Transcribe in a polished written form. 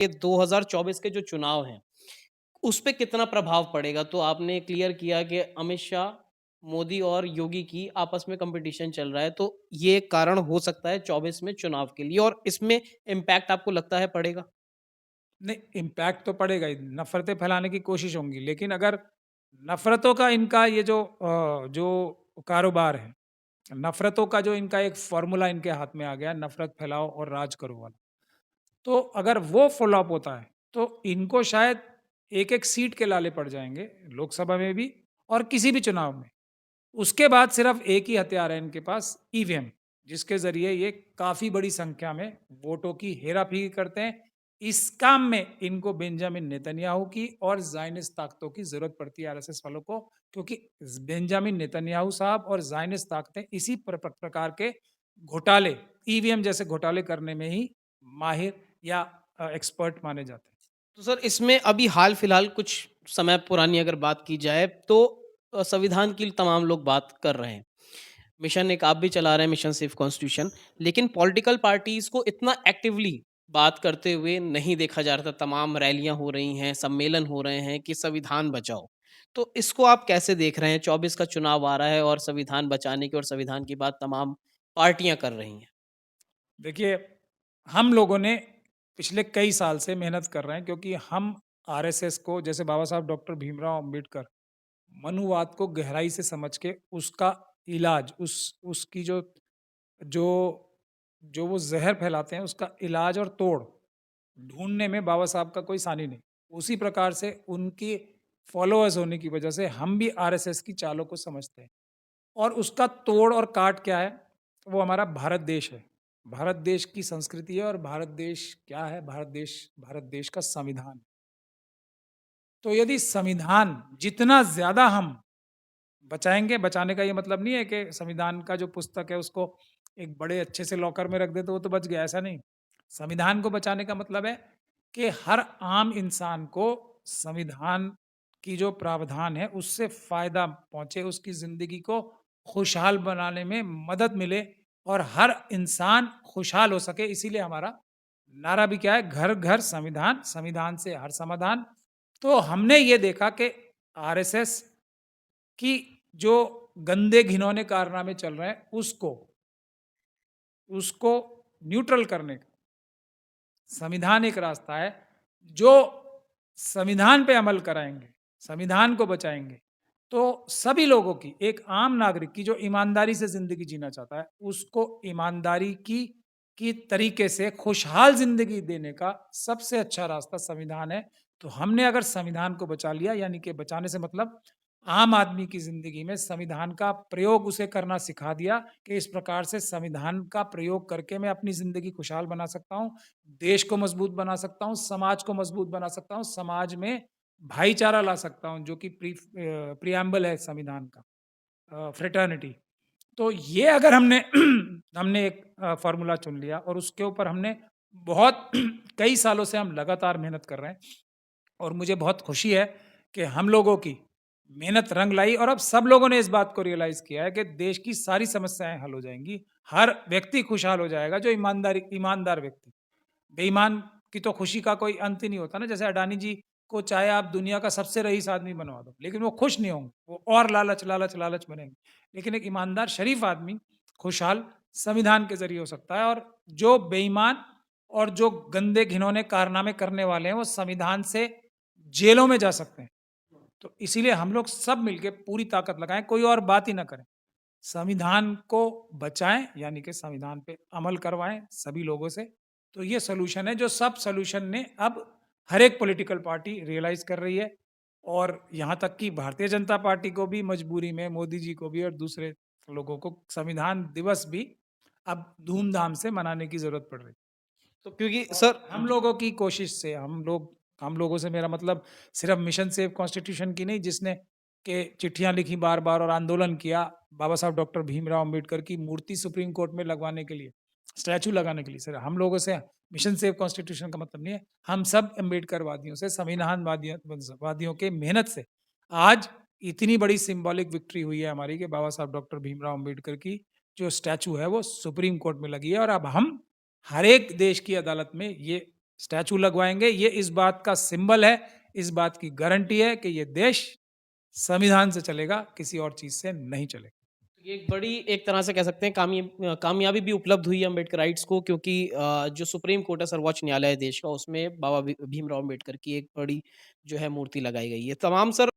ये 2024 के जो चुनाव हैं, उस पे कितना प्रभाव पड़ेगा? तो आपने क्लियर किया कि अमित शाह, मोदी और योगी की आपस में कॉम्पिटिशन चल रहा है, तो ये एक कारण हो सकता है 24 में चुनाव के लिए और इसमें इम्पैक्ट आपको लगता है पड़ेगा? नहीं, इम्पैक्ट तो पड़ेगा ही, नफ़रतें फैलाने की कोशिश होंगी, लेकिन अगर नफ़रतों का इनका ये जो कारोबार है, नफ़रतों का जो इनका एक फ़ॉर्मूला इनके हाथ में आ गया, नफ़रत फैलाओ और राज करो वाला, तो अगर वो फ्लॉप होता है, तो इनको शायद एक-एक सीट के लाले पड़ जाएँगे, लोकसभा में भी और किसी भी चुनाव में। उसके बाद सिर्फ़ एक ही हथियार है इनके पास, ईवीएम, जिसके ज़रिए ये काफ़ी बड़ी संख्या में वोटों की हेरा-फेरी करते हैं। इस काम में इनको बेंजामिन नेतन्याहू की और ज़ायनिस्ट ताकतों की ज़रूरत पड़ती है आरएसएस वालों को, क्योंकि बेंजामिन नेतन्याहू साहब और ज़ायनिस्ट ताकतें इसी प्रकार के घोटाले, ईवीएम जैसे घोटाले करने में ही माहिर या एक्सपर्ट माने जाते हैं। तो सर इसमें अभी हाल-फिलहाल कुछ समय पुरानी अगर बात की जाए तो संविधान की तमाम लोग बात कर रहे हैं। मिशन एक आप भी चला रहे हैं मिशन सेफ कॉन्स्टिट्यूशन लेकिन पॉलिटिकल पार्टीज़ को इतना एक्टिवली बात करते हुए नहीं देखा जा रहा था। तमाम रैलियाँ हो रही हैं, सम्मेलन हो रहे हैं कि संविधान बचाओ। तो इसको आप कैसे देख रहे हैं? 24 का चुनाव आ रहा है और संविधान बचाने की और संविधान की बात तमाम पार्टियाँ कर रही हैं। देखिए, हम लोगों ने पिछले कई साल से मेहनत कर रहे हैं, क्योंकि हम आरएसएस को, जैसे बाबा साहब डॉक्टर भीमराव अंबेडकर, मनुवाद को गहराई से समझ के उसका इलाज, उसकी जो जो वो ज़हर फैलाते हैं, उसका इलाज और तोड़ ढूँढने में बाबा साहब का कोई सानी नहीं। उसी प्रकार से उनकी फॉलोअर्स होने की वजह से हम भी आरएसएस की चालों को समझते हैं। और उसका तोड़ और काट क्या है? वो हमारा भारत देश है। भारत देश की संस्कृति है, और भारत देश क्या है? भारत देश का संविधान। तो यदि संविधान जितना ज़्यादा हम बचाएँगे, बचाने का ये मतलब नहीं है कि संविधान का जो पुस्तक है उसको एक बड़े अच्छे से लॉकर में रख दें तो वो तो बच गया, ऐसा नहीं। संविधान को बचाने का मतलब है कि हर आम इंसान को संविधान की जो प्रावधान है उससे फ़ायदा पहुँचे, उसकी ज़िंदगी को खुशहाल बनाने में मदद मिले और हर इंसान खुशहाल हो सके। इसीलिए हमारा नारा भी क्या है? घर-घर संविधान, संविधान से हर समाधान। तो हमने ये देखा कि आरएसएस कि जो गंदे घिनौने कारनामे चल रहे हैं, उसको न्यूट्रल करने का संविधान एक रास्ता है। जो संविधान पे अमल कराएँगे, संविधान को बचाएँगे, तो सभी लोगों की, एक आम नागरिक की जो ईमानदारी से ज़िंदगी जीना चाहता है, उसको ईमानदारी की तरीके से खुशहाल ज़िंदगी देने का सबसे अच्छा रास्ता संविधान है। तो हमने अगर संविधान को बचा लिया, यानी कि बचाने से मतलब आम आदमी की ज़िंदगी में संविधान का प्रयोग उसे करना सिखा दिया कि इस प्रकार से संविधान का प्रयोग करके मैं अपनी ज़िंदगी खुशहाल बना सकता हूँ, देश को मज़बूत बना सकता हूँ, समाज को मज़बूत बना सकता हूँ, समाज में भाईचारा ला सकता हूँ, जो कि प्रिएम्बल है संविधान का, फ्रेटर्निटी। तो ये अगर हमने हमने एक फ़ॉर्मूला चुन लिया और उसके ऊपर हमने बहुत कई सालों से हम लगातार मेहनत कर रहे हैं, और मुझे बहुत खुशी है कि हम लोगों की मेहनत रंग लाई और अब सब लोगों ने इस बात को रियलाइज़ किया है कि देश की सारी समस्याएँ हल हो जाएँगी। हर व्यक्ति खुशहाल हो जाएगा, जो ईमानदार व्यक्ति। बेईमान की तो खुशी का कोई अंत ही नहीं होता ना, जैसे अडानी जी को चाहे आप दुनिया का सबसे रईस आदमी बनवा दो, लेकिन वो खुश नहीं होंगे, वो और लालच, लालच, लालच बनेंगे। लेकिन एक ईमानदार, शरीफ आदमी खुशहाल संविधान के ज़रिए हो सकता है, और जो बेईमान और जो गंदे घिनौने कारनामे करने वाले हैं, वो संविधान से जेलों में जा सकते हैं। तो इसीलिए हम लोग सब मिलके पूरी ताकत लगाएँ, कोई और बात ही ना करें। संविधान को बचाएँ, यानी कि संविधान पे अमल करवाएँ सभी लोगों से। तो ये सॉल्यूशन है, जो सब सॉल्यूशन ने अब हर एक पॉलिटिकल पार्टी रियलाइज़ कर रही है, और यहाँ तक कि भारतीय जनता पार्टी को भी मजबूरी में, मोदी जी को भी और दूसरे लोगों को संविधान दिवस भी अब धूम-धाम से मनाने की ज़रूरत पड़ रही है। तो क्योंकि और सर हम लोगों की कोशिश से, हम लोगों से मेरा मतलब सिर्फ मिशन सेव कॉन्स्टिट्यूशन की नहीं, जिसने के चिट्ठियां लिखी बार बार और आंदोलन किया बाबा साहब डॉक्टर भीमराव अंबेडकर की मूर्ति सुप्रीम कोर्ट में लगवाने के लिए, स्टैचू लगाने के लिए। सिर्फ हम लोगों से मिशन सेव कॉन्स्टिट्यूशन का मतलब नहीं है, हम सब अम्बेडकर वादियों से, संविधान वादियों वादियों के मेहनत से आज इतनी बड़ी सिंबॉलिक विक्ट्री हुई है हमारी, कि बाबा साहब डॉक्टर भीमराव अंबेडकर की जो स्टैचू है वो सुप्रीम कोर्ट में लगी है, और अब हम हर एक देश की अदालत में ये स्टैचू लगवाएँगे, ये इस बात का सिंबल है, इस बात की गारंटी है कि ये देश संविधान से चलेगा, किसी और चीज़ से नहीं चलेगा। ये एक बड़ी एक तरह से कह सकते हैं कामयाबी भी उपलब्ध हुई है अम्बेडकराइट्स को क्योंकि जो सुप्रीम कोर्ट है सर्वोच्च न्यायालय है देश का उसमें बाबा भीमराव अम्बेडकर की एक बड़ी जो है मूर्ति लगाई गई है। तमाम सर